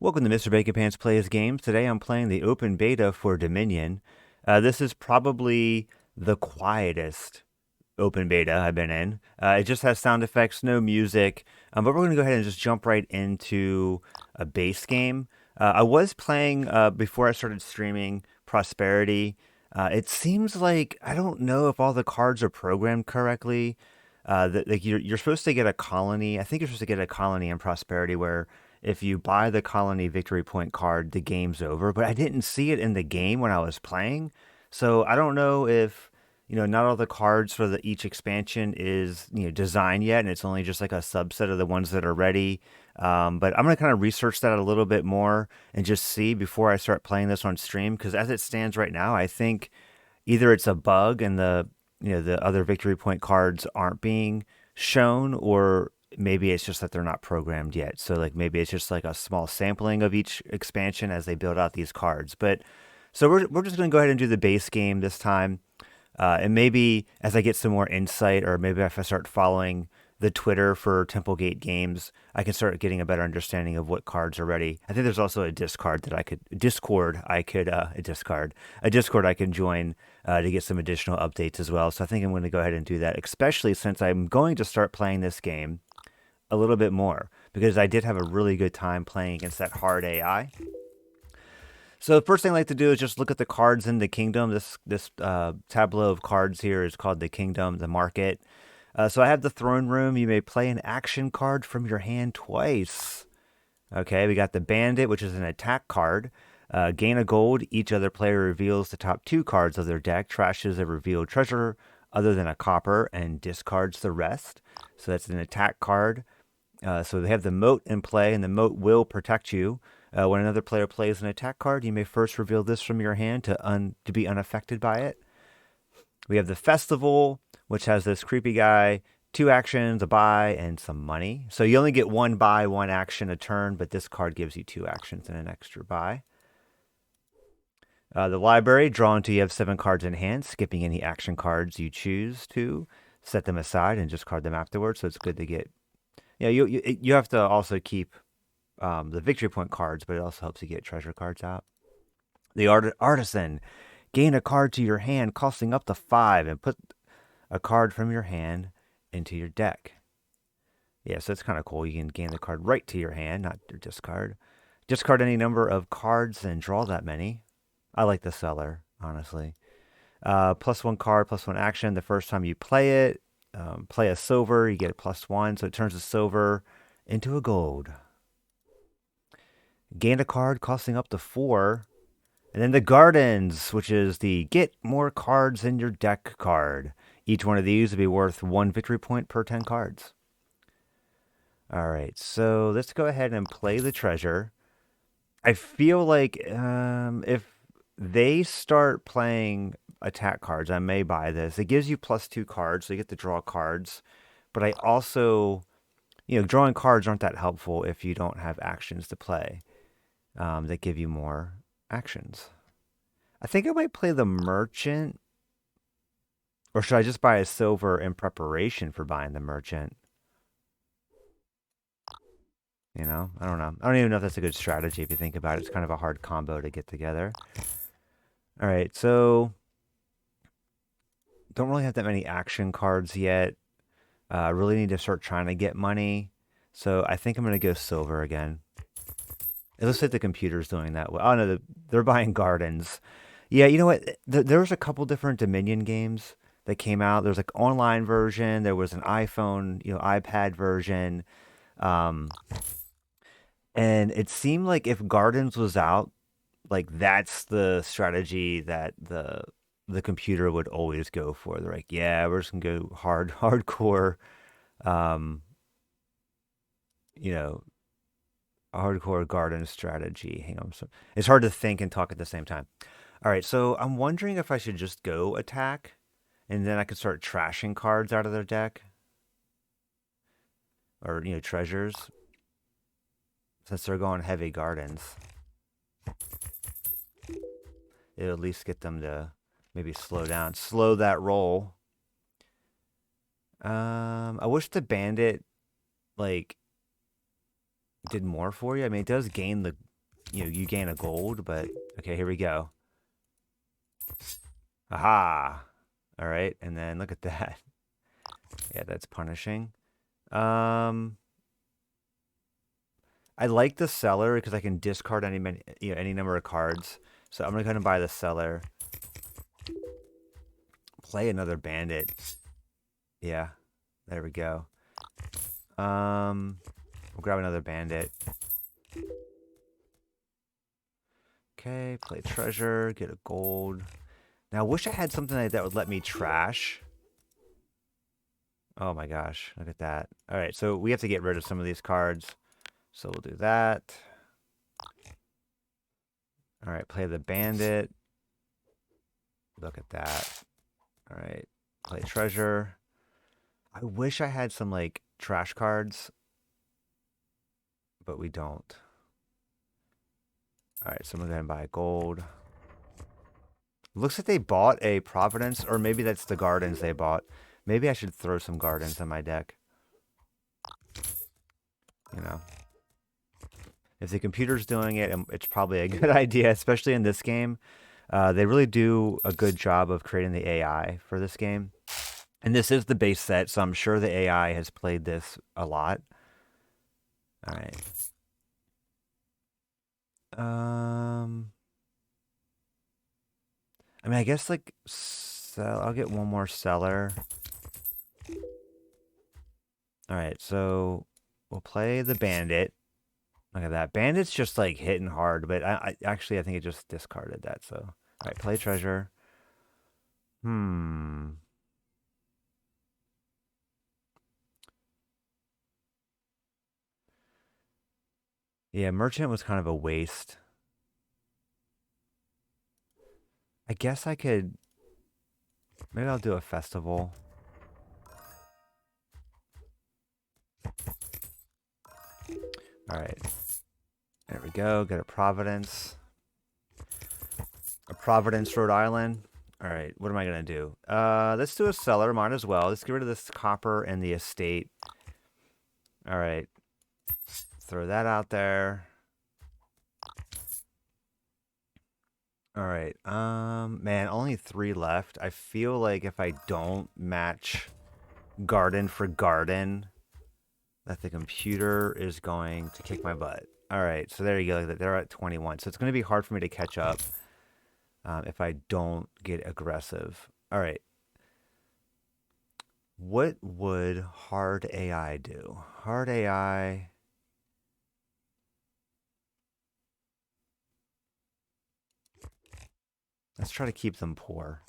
Welcome to Mr. Bacon Pants Plays Games. Today I'm playing the open beta for Dominion. This is probably the quietest open beta I've been in. It just has sound effects, no music, but we're going to go ahead and just jump right into a base game. I was playing, before I started streaming, Prosperity. It seems like, I don't know if all the cards are programmed correctly. Like you're supposed to get a colony. I think you're supposed to get a colony in Prosperity where if you buy the colony victory point card, the game's over. But I didn't see it in the game when I was playing. So I don't know if, not all the cards for each expansion is, designed yet. And it's only just like a subset of the ones that are ready. But I'm going to kind of research that a little bit more and just see before I start playing this on stream. Because as it stands right now, I think either it's a bug and the other victory point cards aren't being shown, or maybe it's just that they're not programmed yet. So like maybe it's just like a small sampling of each expansion as they build out these cards. But so we're just gonna go ahead and do the base game this time. And maybe as I get some more insight, or maybe if I start following the Twitter for Templegate Games, I can start getting a better understanding of what cards are ready. I think there's also a Discord I can join to get some additional updates as well. So I think I'm going to go ahead and do that, especially since I'm going to start playing this game a little bit more because I did have a really good time playing against that hard AI. So the first thing I like to do is just look at the cards in the kingdom. This tableau of cards here is called the kingdom, the market. So I have the throne room. You may play an action card from your hand twice. Okay, we got the bandit, which is an attack card. Gain a gold. Each other player reveals the top two cards of their deck, trashes a revealed treasure other than a copper, and discards the rest. So that's an attack card. So they have the moat in play, and the moat will protect you. When another player plays an attack card, you may first reveal this from your hand to be unaffected by it. We have the festival, which has this creepy guy, 2 actions, a buy, and some money. So you only get 1 buy, 1 action a turn, but this card gives you 2 actions and an extra buy. The library, draw until you have 7 cards in hand, skipping any action cards you choose to. Set them aside and discard them afterwards. So it's good to get. Yeah, you have to also keep the victory point cards, but it also helps you get treasure cards out. The artisan, gain a card to your hand, costing up to 5, and put a card from your hand into your deck. Yeah, so it's kind of cool. You can gain the card right to your hand, not your discard. Discard any number of cards and draw that many. I like the seller, honestly. +1 card, +1 action. The first time you play it, play a silver, you get a +1, so it turns a silver into a gold. Gain a card costing up to 4. And then the gardens, which is the get more cards in your deck card. Each one of these would be worth 1 victory point per 10 cards. All right, so let's go ahead and play the treasure. I feel like if they start playing attack cards, I may buy this. It gives you +2 cards, so you get to draw cards. But I also, drawing cards aren't that helpful if you don't have actions to play that give you more actions. I think I might play the merchant. Or should I just buy a silver in preparation for buying the merchant? I don't know. I don't even know if that's a good strategy if you think about it. It's kind of a hard combo to get together. All right, so don't really have that many action cards yet. I really need to start trying to get money. So I think I'm going to go silver again. It looks like the computer's doing that. Oh, no, they're buying gardens. Yeah, you know what? There was a couple different Dominion games that came out. There was like online version. There was an iPhone, iPad version. Um, and it seemed like if Gardens was out, like that's the strategy that the computer would always go for. They're like, yeah, we're just gonna go hardcore, um, you know, hardcore garden strategy. Hang on, it's hard to think and talk at the same time. All right, so I'm wondering if I should just go attack, and then I could start trashing cards out of their deck, or treasures, since they're going heavy gardens. It'll at least get them to maybe slow that roll. I wish the bandit like did more for you. I mean, it does gain you gain a gold, but okay, here we go. Aha! All right, and then look at that. Yeah, that's punishing. Um, I like the seller because I can discard any number of cards. So I'm gonna go ahead and buy the seller. Play another bandit. Yeah, there we go. We'll grab another bandit. Okay, play treasure, get a gold. Now, I wish I had something like that would let me trash. Oh my gosh, look at that. All right, so we have to get rid of some of these cards. So we'll do that. All right, play the bandit. Look at that. All right, play treasure. I wish I had some like trash cards, but we don't. All right, so I'm gonna go ahead and buy gold. Looks like they bought a Providence, or maybe that's the gardens they bought. Maybe I should throw some gardens in my deck. You know, if the computer's doing it, it's probably a good idea, especially in this game. They really do a good job of creating the AI for this game. And this is the base set, so I'm sure the AI has played this a lot. All right. I mean, I guess like I'll get one more seller. All right, so we'll play the bandit. Look at that. Bandit's just like hitting hard, but I actually I think it just discarded that. So, all right, play treasure. Hmm. Yeah, merchant was kind of a waste. I guess I could. Maybe I'll do a festival. All right. There we go. Get a Providence. A Providence, Rhode Island. All right. What am I going to do? Let's do a seller. Might as well. Let's get rid of this copper and the estate. All right. Throw that out there. All right. Man, only 3 left. I feel like if I don't match garden for garden, that the computer is going to kick my butt. All right, so there you go. They're at 21. So it's going to be hard for me to catch up if I don't get aggressive. All right. What would hard AI do? Hard AI. Let's try to keep them poor.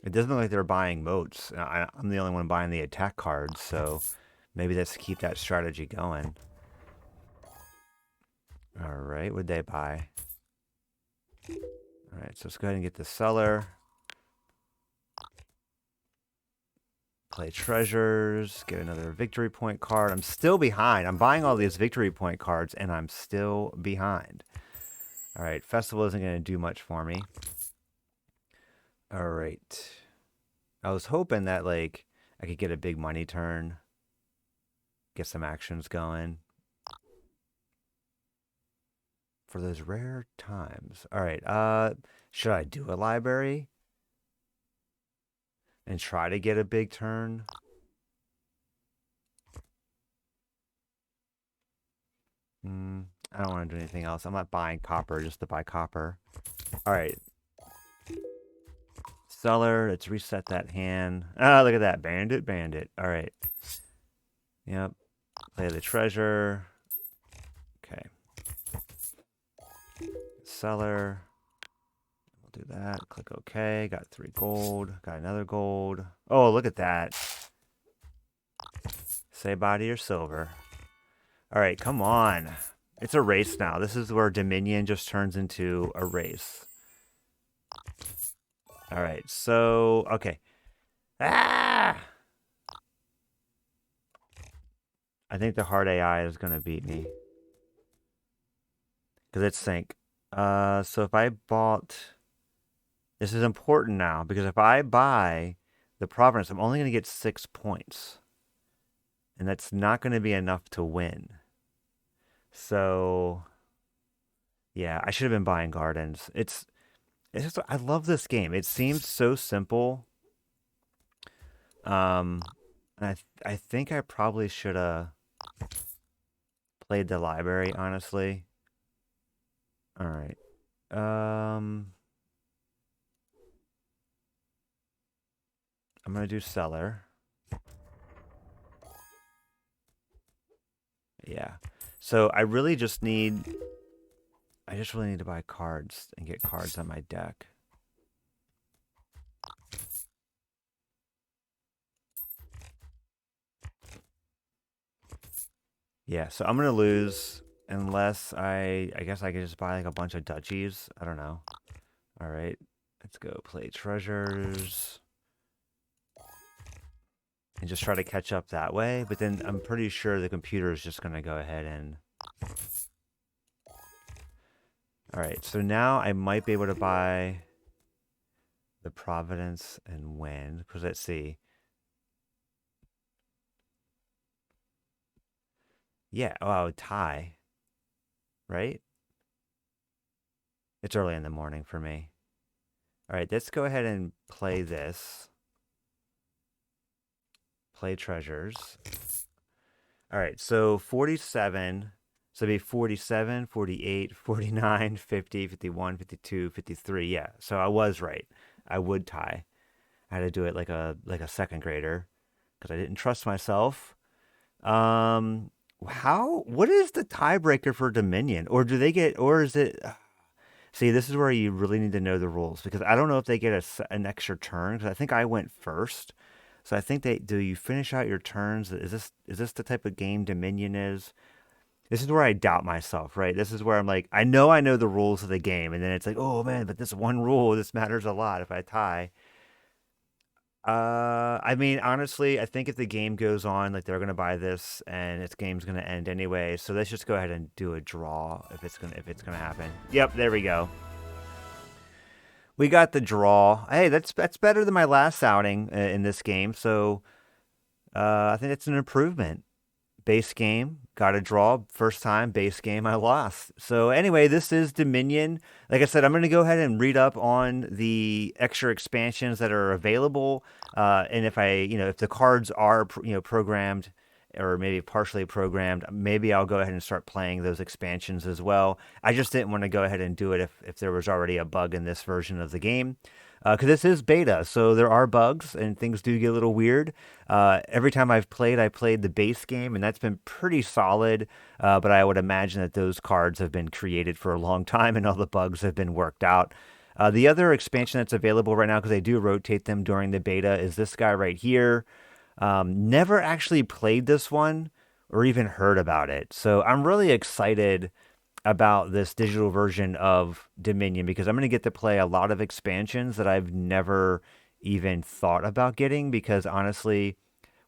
It doesn't look like they're buying moats. I'm the only one buying the attack cards, so maybe let's keep that strategy going. All right, what'd they buy? All right, so let's go ahead and get the seller. Play treasures, get another victory point card. I'm still behind. I'm buying all these victory point cards, and I'm still behind. All right, festival isn't going to do much for me. All right. I was hoping that, like, I could get a big money turn, get some actions going. For those rare times. All right, should I do a library? And try to get a big turn? I don't want to do anything else. I'm not buying copper just to buy copper. All right. Seller, let's reset that hand. Ah, look at that. Bandit, bandit. All right. Yep. Play the treasure. Okay. Seller. We'll do that. Click OK. Got 3 gold. Got another gold. Oh, look at that. Say bye to your silver. All right, come on. It's a race now. This is where Dominion just turns into a race. All right, so, okay. Ah! I think the hard AI is going to beat me. Because it's sync. So if I bought... This is important now, because if I buy the Providence, I'm only going to get 6 points. And that's not going to be enough to win. So yeah, I should have been buying gardens. It's just I love this game. It seems so simple. Um, and I think I probably should have played the library, honestly. All right. I'm gonna do cellar. Yeah. So I just really need to buy cards and get cards on my deck. Yeah, so I'm gonna lose unless I guess I could just buy like a bunch of duchies. I don't know. All right. Let's go play treasures and just try to catch up that way, but then I'm pretty sure the computer is just gonna go ahead and all right, so now I might be able to buy the Providence and win, because let's see. Yeah, oh, tie, right? It's early in the morning for me. All right, let's go ahead and play this. Play treasures. All right, so 47. So it'd be 47, 48, 49, 50, 51, 52, 53. Yeah, so I was right. I would tie. I had to do it like a second grader because I didn't trust myself. Um, what is the tiebreaker for Dominion? Or do they get, or is it, see, this is where you really need to know the rules because I don't know if they get an extra turn because I think I went first. So I think do you finish out your turns? Is this the type of game Dominion is? This is where I doubt myself, right? This is where I'm like, I know the rules of the game, and then it's like, oh man, but this one rule, this matters a lot if I tie. I mean, honestly, I think if the game goes on, like they're gonna buy this, and its game's gonna end anyway. So let's just go ahead and do a draw if it's gonna happen. Yep, there we go. We got the draw. Hey, that's better than my last outing in this game. So I think it's an improvement. Base game, got a draw. First time, base game, I lost. So anyway, this is Dominion. Like I said, I'm going to go ahead and read up on the extra expansions that are available. And if if the cards are, programmed or maybe partially programmed, maybe I'll go ahead and start playing those expansions as well. I just didn't want to go ahead and do it if there was already a bug in this version of the game. Because this is beta, so there are bugs and things do get a little weird. Every time I played the base game, and that's been pretty solid. But I would imagine that those cards have been created for a long time, and all the bugs have been worked out. The other expansion that's available right now, because they do rotate them during the beta, is this guy right here. Never actually played this one or even heard about it, so I'm really excited about this digital version of Dominion because I'm going to get to play a lot of expansions that I've never even thought about getting. Because honestly,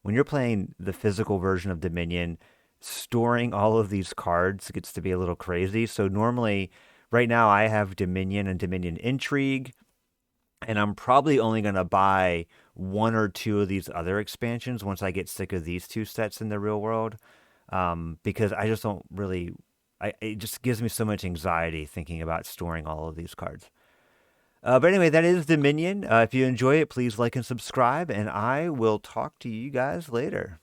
when you're playing the physical version of Dominion, storing all of these cards gets to be a little crazy. So normally, right now, I have Dominion and Dominion Intrigue, and I'm probably only going to buy one or two of these other expansions once I get sick of these two sets in the real world. Because I just don't really it just gives me so much anxiety thinking about storing all of these cards. But anyway, that is Dominion. If you enjoy it, please like and subscribe, and I will talk to you guys later.